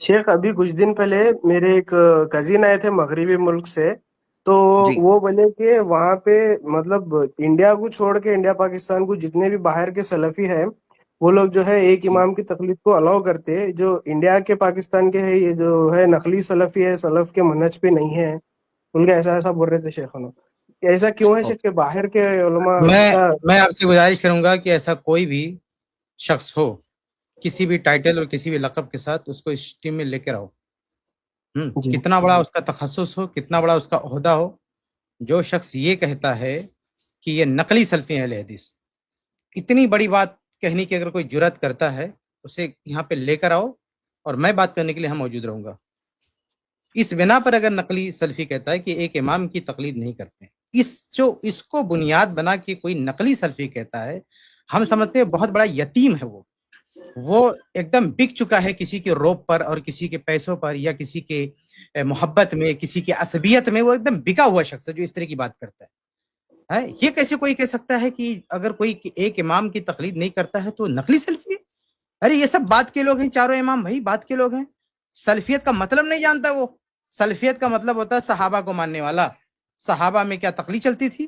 شیخ، ابھی کچھ دن پہلے میرے ایک کزن آئے تھے مغربی ملک سے، تو جی وہ بولے کہ وہاں پہ مطلب انڈیا کو چھوڑ کے، انڈیا پاکستان کو جتنے بھی باہر کے سلفی ہیں، وہ لوگ جو ہے ایک جی امام کی تقلید کو الاؤ کرتے ہیں. جو انڈیا کے پاکستان کے ہے، یہ جو ہے نقلی سلفی ہے، سلف کے منہج پہ نہیں ہے. ان کے ایسا بول رہے تھے شیخانو. کہ ایسا کیوں ہے شیخ کہ باہر کے علماء ایسا؟ میں آپ سے گزارش کروں گا کہ ایسا کوئی بھی شخص ہو کسی بھی ٹائٹل اور کسی بھی لقب کے ساتھ، اس کو اس ٹیم میں لے کے رہو. جی کتنا بڑا اس کا تخصص ہو، کتنا بڑا اس کا عہدہ ہو، جو شخص یہ کہتا ہے کہ یہ نقلی سلفی ہیں اہل حدیث، اتنی بڑی بات کہنے کی اگر کوئی جرات کرتا ہے، اسے یہاں پہ لے کر آؤ اور میں بات کرنے کے لیے ہم موجود رہوں گا. اس بنا پر اگر نقلی سلفی کہتا ہے کہ ایک امام کی تقلید نہیں کرتے، اس کو بنیاد بنا کے کوئی نقلی سلفی کہتا ہے، ہم سمجھتے ہیں بہت بڑا یتیم ہے. وہ ایک دم بک چکا ہے کسی کے روب پر اور کسی کے پیسوں پر یا کسی کے محبت میں، کسی کے عصبیت میں. وہ ایک دم بکا ہوا شخص ہے جو اس طرح کی بات کرتا ہے. یہ کیسے کوئی کہہ سکتا ہے کہ اگر کوئی ایک امام کی تقلید نہیں کرتا ہے تو نقلی سلفی ہے؟ ارے یہ سب بات کے لوگ ہیں، چاروں امام بھائی بات کے لوگ ہیں. سلفیت کا مطلب نہیں جانتا وہ. سلفیت کا مطلب ہوتا ہے صحابہ کو ماننے والا. صحابہ میں کیا تقلید چلتی تھی؟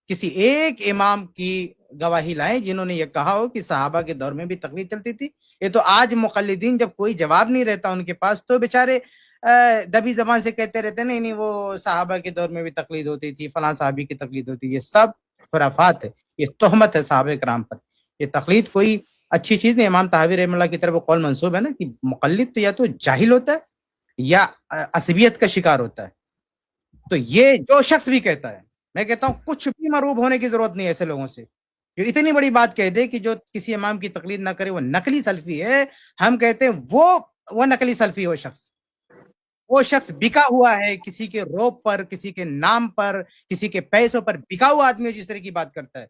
کسی ایک امام کی گواہی لائیں جنہوں نے یہ کہا ہو کہ صحابہ کے دور میں بھی تقلید چلتی تھی. یہ تو آج مقلدین جب کوئی جواب نہیں رہتا ان کے پاس تو بیچارے دبی زبان سے کہتے رہتے نہیں وہ صحابہ کے دور میں بھی تقلید ہوتی تھی، فلاں صحابی کی تقلید ہوتی تھی. یہ سب خرافات ہے، یہ تہمت ہے صحابہ کرام پر. یہ تقلید کوئی اچھی چیز نہیں. امام طحاوی رحمہ اللہ کی طرف وہ قول منسوب ہے نا کہ مقلد تو یا تو جاہل ہوتا ہے یا عصبیت کا شکار ہوتا ہے. تو یہ جو شخص بھی کہتا ہے، میں کہتا ہوں کچھ بھی مروب ہونے کی ضرورت نہیں ایسے لوگوں سے جو اتنی بڑی بات کہہ دے کہ جو کسی امام کی تقلید نہ کرے وہ نقلی سلفی ہے. ہم کہتے ہیں وہ نقلی سلفی ہو شخص. وہ شخص بکا ہوا ہے کسی کے روب پر، کسی کے نام پر، کسی کے پیسوں پر بکا ہوا آدمی جس طرح کی بات کرتا ہے،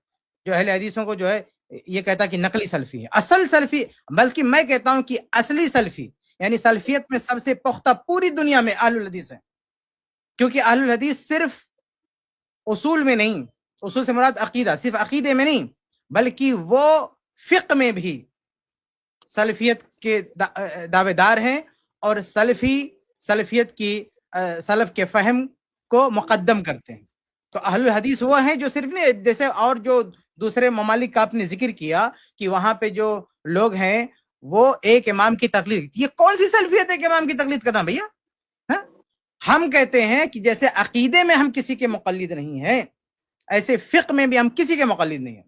جو اہل حدیثوں کو جو ہے یہ کہتا ہے کہ نقلی سلفی ہے. اصل سلفی، بلکہ میں کہتا ہوں کہ اصلی سلفی یعنی سلفیت میں سب سے پختہ پوری دنیا میں اہل الحدیث ہے. کیونکہ اہل الحدیث صرف اصول میں نہیں، اصول سے مراد عقیدہ، صرف عقیدے میں نہیں بلکہ وہ فقہ میں بھی سلفیت کے دعوے دار ہیں اور سلفیت کی سلف کے فہم کو مقدم کرتے ہیں. تو اہل الحدیث وہ ہیں جو صرف نہیں، جیسے اور جو دوسرے ممالک کا آپ نے ذکر کیا کہ وہاں پہ جو لوگ ہیں وہ ایک امام کی تقلید، یہ کون سی سلفیت ہے کہ امام کی تقلید کرنا بھیا؟ ہم کہتے ہیں کہ جیسے عقیدے میں ہم کسی کے مقلد نہیں ہیں، ایسے فقہ میں بھی ہم کسی کے مقلد نہیں ہیں.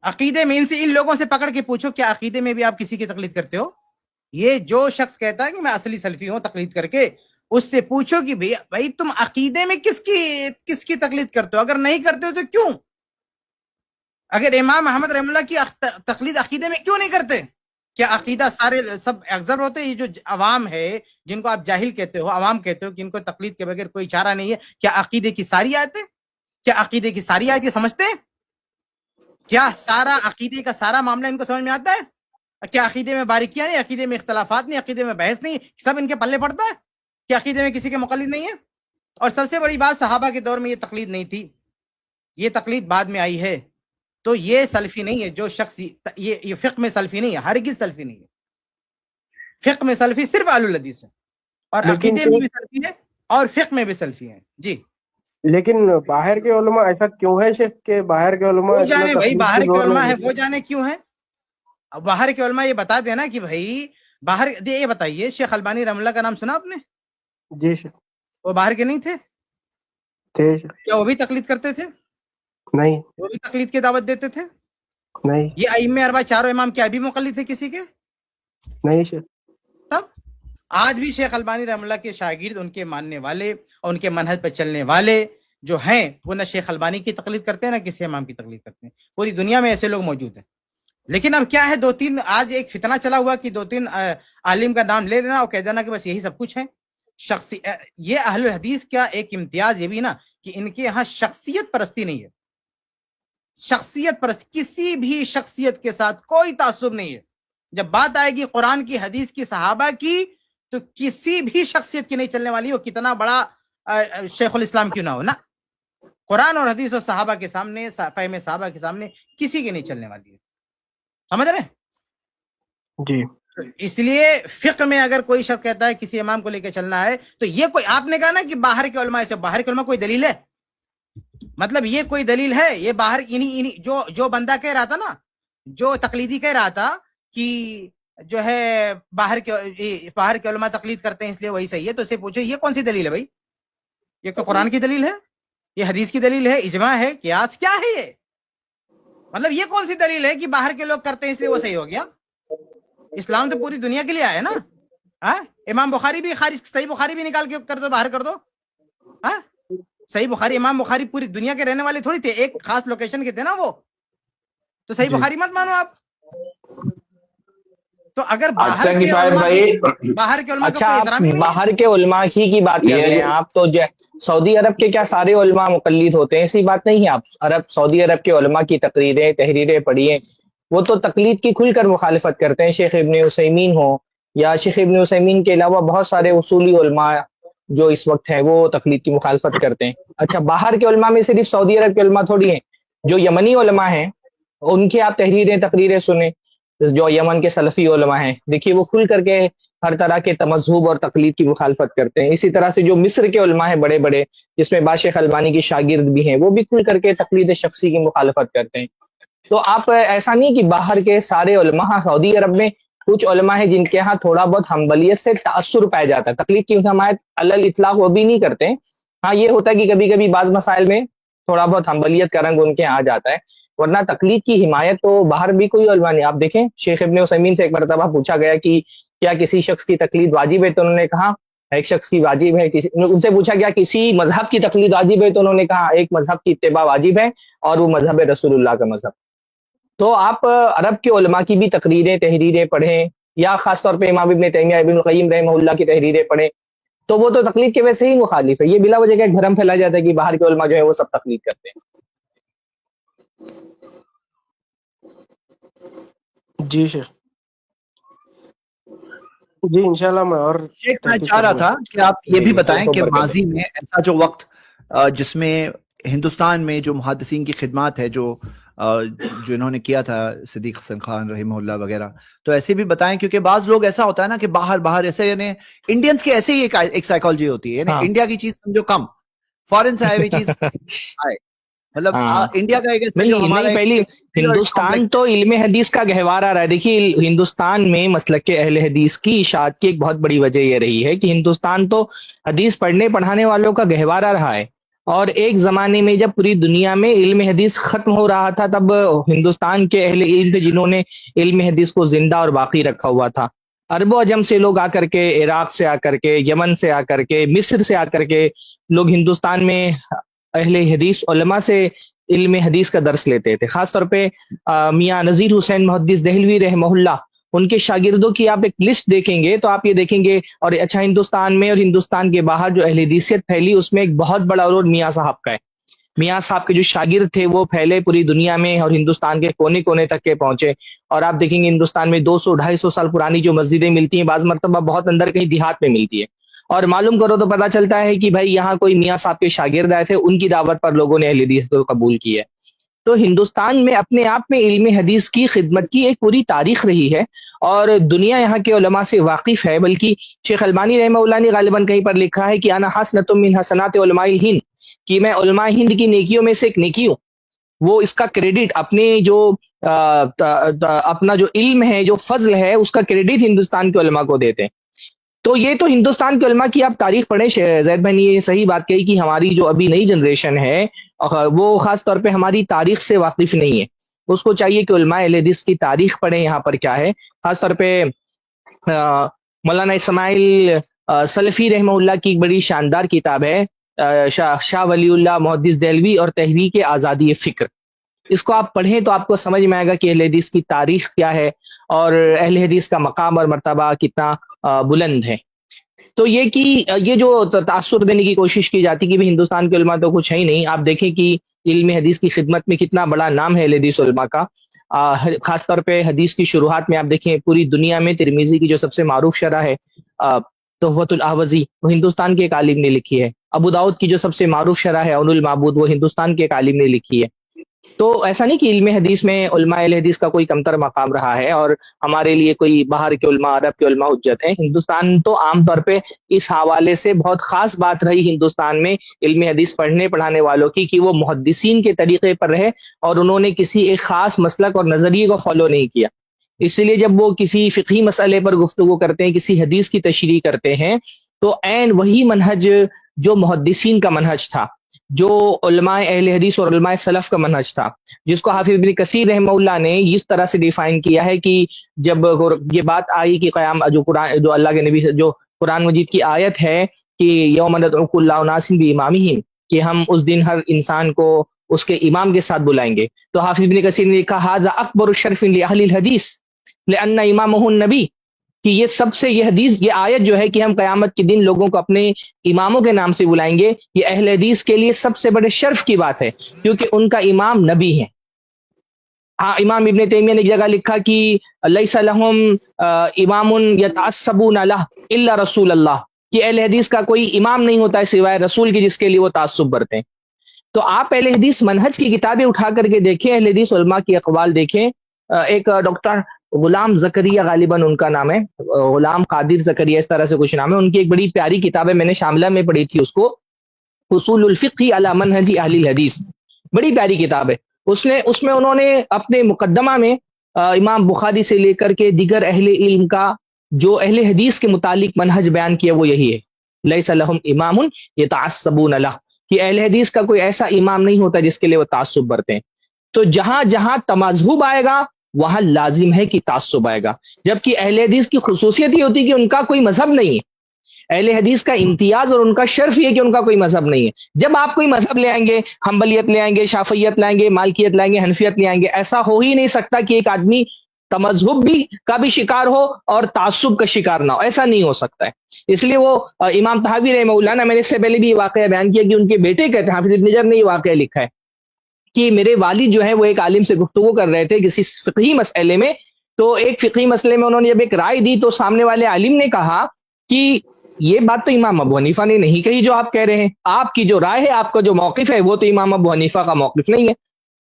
عقیدے میں ان لوگوں سے پکڑ کے پوچھو کیا عقیدے میں بھی آپ کسی کی تقلید کرتے ہو؟ یہ جو شخص کہتا ہے کہ میں اصلی سلفی ہوں تقلید کر کے، اس سے پوچھو کہ بھائی تم عقیدے میں کس کی تقلید کرتے ہو؟ اگر نہیں کرتے ہو تو کیوں؟ اگر امام احمد رحمہ اللہ کی تقلید عقیدے میں کیوں نہیں کرتے؟ کیا عقیدہ سارے سب اکثر ہوتے؟ یہ جو عوام ہے جن کو آپ جاہل کہتے ہو، عوام کہتے ہو کہ ان کو تقلید کے بغیر کوئی چارہ نہیں ہے، کیا عقیدے کی ساری آیتیں، کیا عقیدے کی ساری آیتیں سمجھتے ہیں؟ کیا سارا عقیدے کا سارا معاملہ ان کو سمجھ میں آتا ہے؟ کیا عقیدے میں باریکیاں نہیں، عقیدے میں اختلافات نہیں، عقیدے میں بحث نہیں، سب ان کے پلے پڑتا ہے؟ کیا عقیدے میں کسی کے مقلد نہیں ہے؟ اور سب سے بڑی بات، صحابہ کے دور میں یہ تقلید نہیں تھی، یہ تقلید بعد میں آئی ہے. تو یہ سلفی نہیں ہے جو شخص یہ فقہ میں سلفی نہیں ہے، ہرگز سلفی نہیں ہے. فقہ میں سلفی صرف اہل الحدیث ہے، اور عقیدے میں بھی سلفی ہے اور فقہ میں بھی سلفی ہے. جی لیکن باہر کے علماء ایسا کیوں ہے شیخ کہ باہر کے علماء وہ اتنا جانے بھائی، تقلید باہر پہ کے زور علماء نہیں ہے دیتے؟ وہ جانے کیوں ہیں. باہر کے علماء یہ بتا دینا کہ بھائی باہر. یہ بتائیے شیخ البانی رحمہ اللہ کا نام سنا آپ نے؟ جی شیخ. وہ باہر کے نہیں تھے؟ تھے شیخ. کیا وہ بھی تقلید کرتے تھے؟ نہیں. وہ بھی تقلید کی دعوت دیتے تھے؟ نہیں. یہ ائمہ اربعہ چاروں امام کیا بھی مقلد تھے کسی کے؟ نہیں شیخ. تب آج بھی شیخ البانی رحمہ اللہ کے شاگرد، ان کے ماننے والے اور ان کے منہج پہ چلنے والے جو ہیں، وہ نہ شیخ البانی کی تقلید کرتے ہیں نہ کسی امام کی تقلید کرتے ہیں. پوری دنیا میں ایسے لوگ موجود ہیں. لیکن اب کیا ہے، دو تین آج ایک فتنہ چلا ہوا کہ دو تین عالم کا نام لے لینا اور کہہ دینا کہ بس یہی سب کچھ ہے. یہ اہل الحدیث کا ایک امتیاز یہ بھی نا کہ ان کے ہاں شخصیت پرستی نہیں ہے. شخصیت پرست، کسی بھی شخصیت کے ساتھ کوئی تعصب نہیں ہے. جب بات آئے گی قرآن کی، حدیث کی، صحابہ کی، تو کسی بھی شخصیت کی نہیں چلنے والی ہو، کتنا بڑا شیخ الاسلام کیوں نہ ہو نا. قرآن اور حدیث اور صحابہ کے سامنے، فہم صحابہ کے سامنے کسی کی نہیں چلنے والی ہے. سمجھ رہے ہیں؟ جی اس لیے فقہ میں اگر کوئی شخص کہتا ہے کسی امام کو لے کے چلنا ہے تو یہ کوئی، آپ نے کہا نا کہ باہر کے علماء سے، باہر کے علماء کوئی دلیل ہے؟ مطلب یہ کوئی دلیل ہے؟ یہ باہر جو بندہ کہہ رہا تھا نا، جو تقلیدی کہہ رہا تھا کہ جو ہے باہر کے علماء تقلید کرتے ہیں اس لیے وہی صحیح ہے، تو اسے پوچھو یہ کون سی دلیل ہے بھائی؟ یہ تو قرآن کی دلیل ہے، یہ حدیث کی دلیل ہے، اجماع ہے، قیاس کیا ہے یہ؟ مطلب یہ کون سی دلیل ہے کہ باہر کے لوگ کرتے ہیں اس لیے وہ صحیح ہو گیا؟ اسلام تو پوری دنیا کے لیے آیا نا. امام بخاری بھی صحیح بخاری بھی نکال کے کر دو، باہر کر دو. صحیح بخاری، امام بخاری پوری دنیا کے رہنے والے تھوڑی تھے، ایک خاص لوکیشن کے تھے نا وہ. تو صحیح بخاری مت مانو آپ. تو اگر باہر کے علماء کا کوئی احترام ہی نہیں ہے. باہر کے علماء کی بات کر رہے ہیں آپ، تو سعودی عرب کے کیا سارے علماء مقلد ہوتے ہیں؟ ایسی بات نہیں ہے. آپ سعودی عرب کے علماء کی تحریریں پڑھیے، وہ تو تقلید کی کھل کر مخالفت کرتے ہیں. شیخ ابن عثیمین ہو یا شیخ ابن عثیمین کے علاوہ بہت سارے اصولی علماء جو اس وقت ہیں وہ تقلید کی مخالفت کرتے ہیں. اچھا، باہر کے علماء میں صرف سعودی عرب کے علماء تھوڑی ہیں، جو یمنی علماء ہیں ان کی آپ تقریریں سنیں. جو یمن کے سلفی علماء ہیں، دیکھیے وہ کھل کر کے ہر طرح کے تمذہب اور تقلید کی مخالفت کرتے ہیں. اسی طرح سے جو مصر کے علماء ہیں بڑے بڑے، جس میں شیخ البانی کی شاگرد بھی ہیں، وہ بھی کھل کر کے تقلید شخصی کی مخالفت کرتے ہیں. تو آپ ایسا نہیں کہ باہر کے سارے علماء، سعودی عرب میں کچھ علماء ہیں جن کے ہاں تھوڑا بہت حنبلیت سے تاثر پایا جاتا ہے، تقلید کی حمایت علی الاطلاق وہ بھی نہیں کرتے. ہاں یہ ہوتا ہے کہ کبھی کبھی بعض مسائل میں تھوڑا بہت حنبلیت کا رنگ ان کے آ جاتا ہے، ورنہ تقلید کی حمایت تو باہر بھی کوئی علماء نہیں. آپ دیکھیں شیخ ابن عثیمین سے ایک مرتبہ پوچھا گیا کہ کیا کسی شخص کی تقلید واجب ہے، تو انہوں نے کہا ایک شخص کی واجب ہے. ان سے پوچھا گیا کسی مذہب کی تقلید واجب ہے، تو انہوں نے کہا ایک مذہب کی اتباع واجب ہے اور وہ مذہب رسول اللہ کا مذہب. تو آپ عرب کے علماء کی بھی تحریریں پڑھیں، یا خاص طور پہ امام ابن تیمیہ، ابن القیم رحمہ اللہ کی تحریریں پڑھیں، تو وہ تو تقلید کے ویسے ہی مخالف ہے. یہ بلا وجہ کا ایک بھرم پھیلا جاتا ہے کہ باہر کے علماء جو ہے وہ سب تقلید کرتے ہیں. جی شیخ، جی انشاءاللہ میں اور میں چاہ رہا تھا کہ آپ یہ بھی بتائیں کہ ماضی میں ایسا جو وقت جس میں ہندوستان میں جو محدثین کی خدمات ہے جو انہوں نے کیا تھا، صدیق حسن خان رحمہ اللہ وغیرہ، تو ایسے بھی بتائیں، کیونکہ بعض لوگ ایسا ہوتا ہے نا کہ باہر ایسے، یعنی انڈینز کی ایسے ہی ایک سائیکالوجی ہوتی ہے، یعنی انڈیا کی چیز سمجھو کم، فورن سے آئے ہوئی چیز آئے، مطلب انڈیا کا پہلی ہندوستان تو علم حدیث کا گہوارہ رہا ہے. دیکھیے ہندوستان میں مسلک کے اہل حدیث کی اشاعت کی ایک بہت بڑی وجہ یہ رہی ہے کہ ہندوستان تو حدیث پڑھانے والوں کا گہوارہ رہا ہے. اور ایک زمانے میں جب پوری دنیا میں علم حدیث ختم ہو رہا تھا، تب ہندوستان کے اہل علم تھے جنہوں نے علم حدیث کو زندہ اور باقی رکھا ہوا تھا. عرب و عجم سے لوگ آ کر کے، عراق سے آ کر کے، یمن سے آ کر کے، مصر سے آ کر کے لوگ ہندوستان میں اہل حدیث علماء سے علم حدیث کا درس لیتے تھے. خاص طور پہ میاں نذیر حسین محدث دہلوی رحمہ اللہ، ان کے شاگردوں کی آپ ایک لسٹ دیکھیں گے تو آپ یہ دیکھیں گے. اور اچھا، ہندوستان میں اور ہندوستان کے باہر جو اہل حدیثیت پھیلی، اس میں ایک بہت بڑا رول میاں صاحب کا ہے. میاں صاحب کے جو شاگرد تھے وہ پھیلے پوری دنیا میں اور ہندوستان کے کونے کونے تک کے پہنچے. اور آپ دیکھیں گے ہندوستان میں 200-250 سال پرانی جو مسجدیں ملتی ہیں، بعض مرتبہ بہت اندر کہیں دیہات میں ملتی ہے، اور معلوم کرو تو پتہ چلتا ہے کہ بھائی یہاں کوئی میاں صاحب کے شاگرد آئے تھے، ان کی دعوت پر لوگوں نے اہل حدیث کو قبول کیا ہے. تو ہندوستان میں اپنے آپ میں علم حدیث کی خدمت کی ایک پوری تاریخ رہی ہے، اور دنیا یہاں کے علماء سے واقف ہے. بلکہ شیخ البانی رحمہ اللہ نے غالباً کہیں پر لکھا ہے کہ انا حسنۃ من حسنات علماء الہند، کہ میں علماء ہند کی نیکیوں میں سے ایک نیکی ہوں. وہ اس کا کریڈٹ اپنے جو اپنا جو علم ہے، جو فضل ہے، اس کا کریڈٹ ہندوستان کے علماء کو دیتے ہیں. تو یہ تو ہندوستان کے علماء کی آپ تاریخ پڑھیں. زید بھائی نے یہ صحیح بات کہی کہ ہماری جو ابھی نئی جنریشن ہے وہ خاص طور پہ ہماری تاریخ سے واقف نہیں ہے. اس کو چاہیے کہ علماء اہل حدیث کی تاریخ پڑھیں، یہاں پر کیا ہے. خاص طور پہ مولانا اسماعیل سلفی رحمہ اللہ کی ایک بڑی شاندار کتاب ہے، شاہ ولی اللہ محدث دہلوی اور تحریک آزادی فکر. اس کو آپ پڑھیں تو آپ کو سمجھ میں آئے گا کہ اہل حدیث کی تاریخ کیا ہے اور اہل حدیث کا مقام اور مرتبہ کتنا بلند ہے. تو یہ جو تاثر دینے کی کوشش کی جاتی کہ بھی ہندوستان کے علماء تو کچھ ہے ہی نہیں. آپ دیکھیں کہ علم حدیث کی خدمت میں کتنا بڑا نام ہے اہل حدیث علماء کا. خاص طور پہ حدیث کی شروحات میں آپ دیکھیں پوری دنیا میں ترمذی کی جو سب سے معروف شرح ہے تحفۃ الاحوذی، وہ ہندوستان کے ایک عالم نے لکھی ہے. ابو داؤد کی جو سب سے معروف شرح ہے عون المعبود، وہ ہندوستان کے ایک عالم نے لکھی ہے. تو ایسا نہیں کہ علم حدیث میں علماء اہل حدیث کا کوئی کمتر مقام رہا ہے اور ہمارے لیے کوئی باہر کے علماء عرب کے علماء حجت ہیں. ہندوستان تو عام طور پہ اس حوالے سے بہت خاص بات رہی ہندوستان میں علم حدیث پڑھنے پڑھانے والوں کی کہ وہ محدثین کے طریقے پر رہے اور انہوں نے کسی ایک خاص مسلک اور نظریے کو فالو نہیں کیا. اس لیے جب وہ کسی فقہی مسئلے پر گفتگو کرتے ہیں، کسی حدیث کی تشریح کرتے ہیں، تو عین وہی منہج جو محدثین کا منہج تھا، جو علماء اہل حدیث اور علماء سلف کا منہج تھا، جس کو حافظ ابن کثیر رحمہ اللہ نے اس طرح سے ڈیفائن کیا ہے کہ جب یہ بات آئی کہ قیام جو اللہ کے نبی جو قرآن مجید کی آیت ہے کہ یوم ندعو کل اناس بامامہم، کہ ہم اس دن ہر انسان کو اس کے امام کے ساتھ بلائیں گے، تو حافظ ابن کثیر نے کہا ھذا اکبر الشرف لاہل الحدیث لان امامہ النبی، کہ یہ سب سے یہ حدیث یہ آیت جو ہے کہ ہم قیامت کے دن لوگوں کو اپنے اماموں کے نام سے بلائیں گے، یہ اہل حدیث کے لیے سب سے بڑے شرف کی بات ہے کیونکہ ان کا امام نبی ہے. ہاں، امام ابن تیمیہ نے ایک جگہ لکھا کہ لیس لہم امام یتعصبون لہ الا رسول اللہ، کہ اہل حدیث کا کوئی امام نہیں ہوتا ہے سوائے رسول کے جس کے لیے وہ تعصب برتے ہیں. تو آپ اہل حدیث منہج کی کتابیں اٹھا کر کے دیکھیں، اہل حدیث علماء کی اقوال دیکھیں. ایک ڈاکٹر غلام زکریہ غالباً ان کا نام ہے، غلام قادر زکریہ اس طرح سے کچھ نام ہے، ان کی ایک بڑی پیاری کتاب ہے، میں نے شاملہ میں پڑھی تھی اس کو، اصول الفقہ علی منہج اہل الحدیث، بڑی پیاری کتاب ہے. اس میں انہوں نے اپنے مقدمہ میں امام بخاری سے لے کر کے دیگر اہل علم کا جو اہل حدیث کے متعلق منہج بیان کیا وہ یہی ہے، لیس لہم امام یتعصبون لہ، کہ اہل حدیث کا کوئی ایسا امام نہیں ہوتا جس کے لیے وہ تعصب برتے ہیں. تو جہاں جہاں تمذہب آئے گا وہاں لازم ہے کہ تعصب آئے گا، جبکہ اہل حدیث کی خصوصیت یہ ہوتی ہے کہ ان کا کوئی مذہب نہیں ہے. اہل حدیث کا امتیاز اور ان کا شرف یہ کہ ان کا کوئی مذہب نہیں ہے. جب آپ کوئی مذہب لے آئیں گے، حنبلیت لے آئیں گے، شافعیت لائیں گے، مالکیت لائیں گے، حنفیت لے آئیں گے، ایسا ہو ہی نہیں سکتا کہ ایک آدمی تمذہب کا بھی شکار ہو اور تعصب کا شکار نہ ہو، ایسا نہیں ہو سکتا ہے. اس لیے وہ امام طحاوی رحمہ اللہ نے، میں نے اس سے پہلے بھی یہ واقعہ بیان کیا کہ ان کے بیٹے کہتے ہیں، حافظ ابن حجر نے یہ واقعہ لکھا ہے کہ میرے والد جو ہے وہ ایک عالم سے گفتگو کر رہے تھے کسی فقہی مسئلے میں، تو ایک فقہی مسئلے میں انہوں نے جب ایک رائے دی تو سامنے والے عالم نے کہا کہ یہ بات تو امام ابو حنیفہ نے نہیں کہی جو آپ کہہ رہے ہیں، آپ کی جو رائے ہے، آپ کا جو موقف ہے وہ تو امام ابو حنیفہ کا موقف نہیں ہے.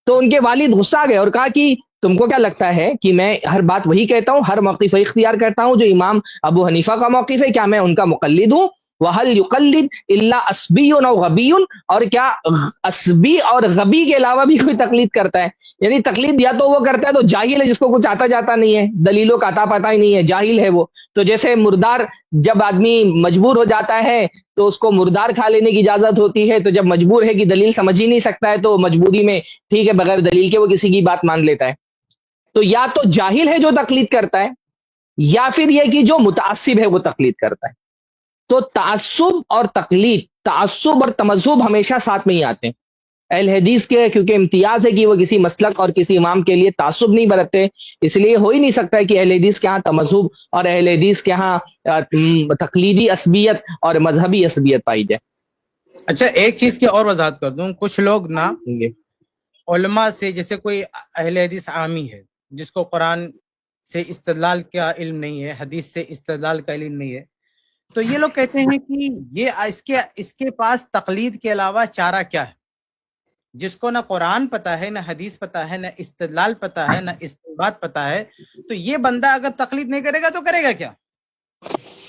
تو ان کے والد غصہ آ گئے اور کہا کہ تم کو کیا لگتا ہے کہ میں ہر بات وہی کہتا ہوں، ہر موقف وہی اختیار کرتا ہوں جو امام ابو حنیفہ کا موقف ہے؟ کیا میں ان کا مقلد ہوں؟ وَهَلْ يُقَلِّدْ إِلَّا أَصْبِيٌّ أَوْ غَبِيٌّ، اور کیا اسبی اور غبی کے علاوہ بھی کوئی تقلید کرتا ہے؟ یعنی تقلید یا تو وہ کرتا ہے تو جاہل ہے، جس کو کچھ آتا جاتا نہیں ہے، دلیلوں کا آتا پتا ہی نہیں ہے، جاہل ہے وہ. تو جیسے مردار، جب آدمی مجبور ہو جاتا ہے تو اس کو مردار کھا لینے کی اجازت ہوتی ہے، تو جب مجبور ہے کہ دلیل سمجھ ہی نہیں سکتا ہے تو مجبوری میں ٹھیک ہے بغیر دلیل کے وہ کسی کی بات مان لیتا ہے. تو یا تو جاہل ہے جو تقلید کرتا ہے، یا پھر یہ کہ جو متعصب ہے وہ تقلید کرتا ہے. تو تعصب اور تقلید، تعصب اور تمذہب ہمیشہ ساتھ میں ہی آتے ہیں. اہل حدیث کے کیونکہ امتیاز ہے کہ وہ کسی مسلک اور کسی امام کے لیے تعصب نہیں برتتے، اس لیے ہو ہی نہیں سکتا ہے کہ اہل حدیث کے ہاں تمذہب اور اہل حدیث کے ہاں تقلیدی عصبیت اور مذہبی عصبیت پائی جائے. اچھا، ایک چیز کی اور وضاحت کر دوں، کچھ لوگ نا علماء سے، جیسے کوئی اہل حدیث عامی ہے جس کو قرآن سے استدلال کا علم نہیں ہے، حدیث سے استدلال کا علم نہیں ہے، تو یہ لوگ کہتے ہیں کہ یہ اس کے پاس تقلید کے علاوہ چارہ کیا ہے؟ جس کو نہ قرآن پتا ہے، نہ حدیث پتا ہے، نہ استدلال پتا ہے، نہ استنباط پتا ہے، تو یہ بندہ اگر تقلید نہیں کرے گا تو کرے گا کیا؟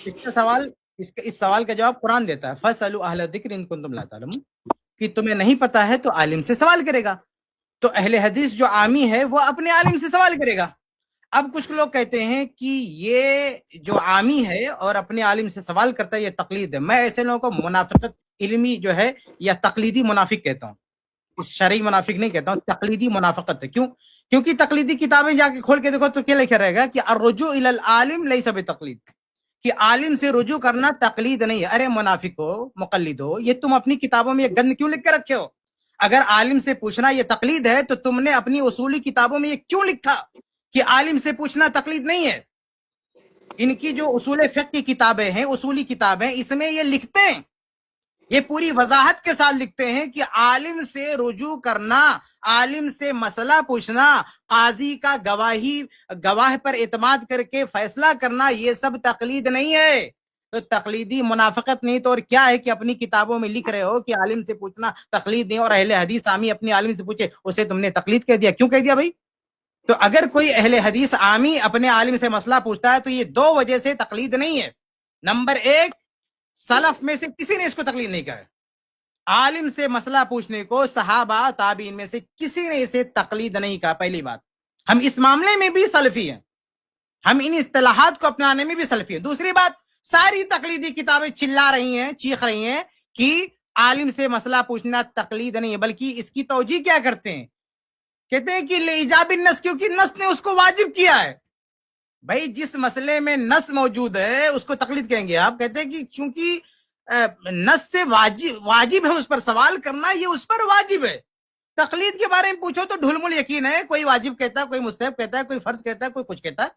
اس سوال کا جواب قرآن دیتا ہے، فَاسْأَلُوا أَهْلَ الذِّكْرِ إِن كُنتُمْ لَا تَعْلَمُونَ، کہ تمہیں نہیں پتا ہے تو عالم سے سوال کرے گا. تو اہل حدیث جو عامی ہے وہ اپنے عالم سے سوال کرے گا. اب کچھ لوگ کہتے ہیں کہ یہ جو عامی ہے اور اپنے عالم سے سوال کرتا ہے یہ تقلید ہے. میں ایسے لوگوں کو منافقت علمی جو ہے یا تقلیدی منافق کہتا ہوں، اس شرعی منافق نہیں کہتا ہوں، تقلیدی منافقت ہے. کیوں؟ کیونکہ تقلیدی کتابیں جا کے کھول کے دیکھو تو کیا لکھا رہے گا کہ الرجوع الی العالم لیس بتقلید، کہ عالم سے رجوع کرنا تقلید نہیں ہے. ارے منافق ہو، مقلد ہو، یہ تم اپنی کتابوں میں یہ گند کیوں لکھ کے رکھے ہو؟ اگر عالم سے پوچھنا یہ تقلید ہے تو تم نے اپنی اصولی کتابوں میں یہ کیوں لکھا کہ عالم سے پوچھنا تقلید نہیں ہے؟ ان کی جو اصول فقہ کی کتابیں ہیں، اصولی کتابیں، اس میں یہ لکھتے ہیں، یہ پوری وضاحت کے ساتھ لکھتے ہیں کہ عالم سے رجوع کرنا، عالم سے مسئلہ پوچھنا، قاضی کا گواہ پر اعتماد کر کے فیصلہ کرنا، یہ سب تقلید نہیں ہے. تو تقلیدی منافقت نہیں تو اور کیا ہے کہ اپنی کتابوں میں لکھ رہے ہو کہ عالم سے پوچھنا تقلید نہیں اور اہل حدیث عامی اپنی عالم سے پوچھے اسے تم نے تقلید کہہ دیا. کیوں کہہ دیا بھائی؟ تو اگر کوئی اہل حدیث عامی اپنے عالم سے مسئلہ پوچھتا ہے تو یہ دو وجہ سے تقلید نہیں ہے. نمبر ایک, سلف میں سے کسی نے اس کو تقلید نہیں کہا. عالم سے مسئلہ پوچھنے کو صحابہ تابعین میں سے کسی نے اسے تقلید نہیں کہا. پہلی بات, ہم اس معاملے میں بھی سلفی ہیں, ہم ان اصطلاحات کو اپنانے میں بھی سلفی ہیں. دوسری بات, ساری تقلیدی کتابیں چلا رہی ہیں, چیخ رہی ہیں کہ عالم سے مسئلہ پوچھنا تقلید نہیں ہے, بلکہ اس کی توجیہ کیا کرتے ہیں, کہتے ہیں کہ لإیجاب النص, کیونکہ نص نے اس کو واجب کیا ہے. بھائی جس مسئلے میں نص موجود ہے اس کو تقلید کہیں گے آپ؟ کہتے ہیں کہ چونکہ نص سے واجب ہے اس پر سوال کرنا, یہ اس پر واجب ہے. تقلید کے بارے میں پوچھو تو ڈھلمل یقین ہے, کوئی واجب کہتا ہے, کوئی مستحب کہتا ہے, کوئی فرض کہتا ہے, کوئی کچھ کہتا ہے,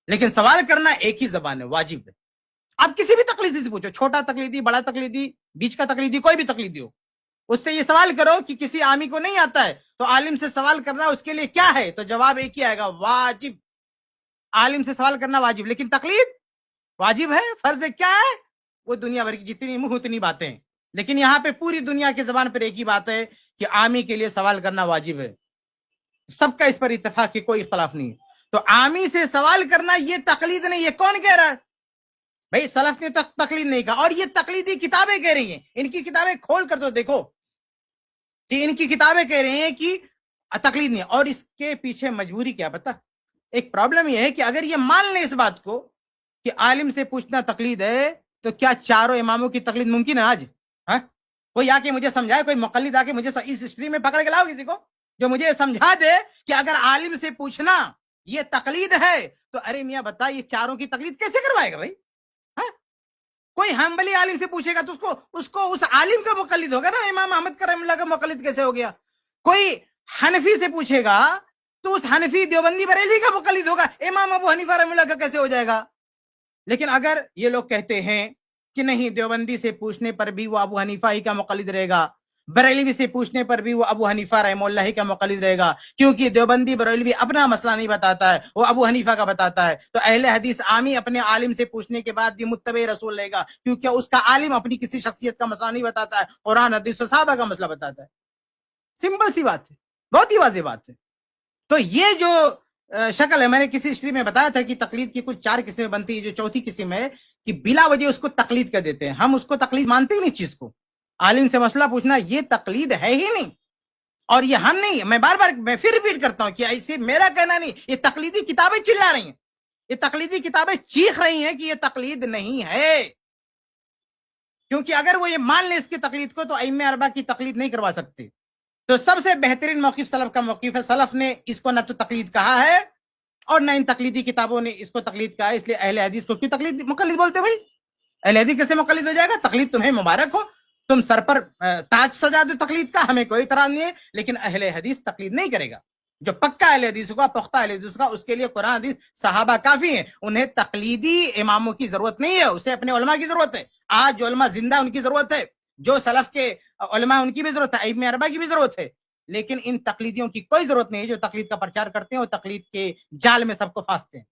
لیکن سوال کرنا ایک ہی زبان ہے, واجب ہے. آپ کسی بھی تقلیدی سے پوچھو, چھوٹا تقلیدی, بڑا تقلیدی, بیچ کا تقلیدی, کوئی بھی تقلیدی ہو, اس سے یہ سوال کرو کہ کسی عامی کو نہیں آتا ہے تو عالم سے سوال کرنا اس کے لیے کیا ہے, تو جواب ایک ہی آئے گا, واجب. عالم سے سوال کرنا واجب, لیکن تقلید واجب ہے, فرض ہے, کیا ہے, وہ دنیا بھر کی جتنی منہ اتنی باتیں ہیں. لیکن یہاں پہ پوری دنیا کی زبان پر ایک ہی بات ہے کہ عامی کے لیے سوال کرنا واجب ہے. سب کا اس پر اتفاق ہے, کوئی اختلاف نہیں ہے. تو عامی سے سوال کرنا یہ تقلید نہیں. یہ کون کہہ رہا ہے بھائی؟ سلف نے تقلید نہیں کہا, اور یہ تقلیدی کتابیں کہہ رہی ہیں. ان کی کتابیں کھول کر تو دیکھو کہ ان کی کتابیں کہہ رہی ہیں کہ تقلید نہیں. اور اس کے پیچھے مجبوری کیا پتا؟ ایک پرابلم یہ ہے کہ اگر یہ مان لیں اس بات کو کہ عالم سے پوچھنا تقلید ہے, تو کیا چاروں اماموں کی تقلید ممکن ہے آج؟ کوئی آ کے مجھے سمجھائے, کوئی مقلد آ کے مجھے اس ہسٹری میں پکڑ کے لاؤ کسی کو جو مجھے سمجھا دے کہ اگر عالم سے پوچھنا یہ تقلید ہے تو ارے میاں بتا یہ چاروں کی تقلید کیسے کروائے گا بھائی؟ کوئی حنبلی عالم سے پوچھے گا تو اس کو اس عالم کا مقلد ہوگا نا. امام احمد کرم اللہ کا مقلد کیسے ہو گیا؟ کوئی حنفی سے پوچھے گا تو اس حنفی دیوبندی بریلوی کا مقلد ہوگا. امام ابو حنیفہ رحمہ اللہ کا کیسے ہو جائے گا؟ لیکن اگر یہ لوگ کہتے ہیں کہ نہیں, دیوبندی سے پوچھنے پر بھی وہ ابو حنیفہ ہی کا مقلد رہے گا, بریلوی سے پوچھنے پر بھی وہ ابو حنیفہ رحمہ اللہ ہی کا مقلد رہے گا, کیونکہ دیوبندی بریلوی اپنا مسئلہ نہیں بتاتا ہے, وہ ابو حنیفہ کا بتاتا ہے, تو اہل حدیث عامی اپنے عالم سے پوچھنے کے بعد بھی متبع رسول رہے گا, کیونکہ اس کا عالم اپنی کسی شخصیت کا مسئلہ نہیں بتاتا ہے, قرآن حدیث و صحابہ کا مسئلہ بتاتا ہے. سمپل سی بات ہے, بہت ہی واضح بات ہے. تو یہ جو شکل ہے, میں نے کسی ہسٹری میں بتایا تھا کہ تقلید کی کچھ 4 قسمیں بنتی ہے. جو چوتھی قسم ہے کہ بلا وجہ اس کو تقلید کر دیتے ہیں. ہم اس کو تقلید مانتے ہی نہیں. چیز کو عالم سے مسئلہ پوچھنا یہ تقلید ہے ہی نہیں, اور یہ ہم نہیں. میں بار بار میں پھر ریپیٹ کرتا ہوں کہ ایسے میرا کہنا نہیں, یہ تقلیدی کتابیں چلا رہی ہیں, یہ تقلیدی کتابیں چیخ رہی ہیں کہ یہ تقلید نہیں ہے. کیونکہ اگر وہ یہ مان لیں اس کی تقلید کو تو ائمہ اربعہ کی تقلید نہیں کروا سکتے. تو سب سے بہترین موقف سلف کا موقف ہے. سلف نے اس کو نہ تو تقلید کہا ہے اور نہ ان تقلیدی کتابوں نے اس کو تقلید کہا ہے. اس لیے اہل حدیث کو کیوں تقلید مقلد بولتے بھائی؟ اہل حدیث کیسے مقلد ہو جائے گا؟ تقلید تمہیں مبارک ہو, تم سر پر تاج سجا دو تقلید کا, ہمیں کوئی اعتراض نہیں ہے, لیکن اہل حدیث تقلید نہیں کرے گا. جو پکا اہل حدیث ہوگا, پختہ اہل حدیث ہوگا, اس کے لیے قرآن حدیث صحابہ کافی ہیں. انہیں تقلیدی اماموں کی ضرورت نہیں ہے, اسے اپنے علماء کی ضرورت ہے. آج جو علماء زندہ ان کی ضرورت ہے, جو سلف کے علماء ان کی بھی ضرورت ہے, ائمہ اربعہ کی بھی ضرورت ہے. لیکن ان تقلیدیوں کی کوئی ضرورت نہیں ہے جو تقلید کا پرچار کرتے ہیں اور تقلید کے جال میں سب کو پھانستے ہیں.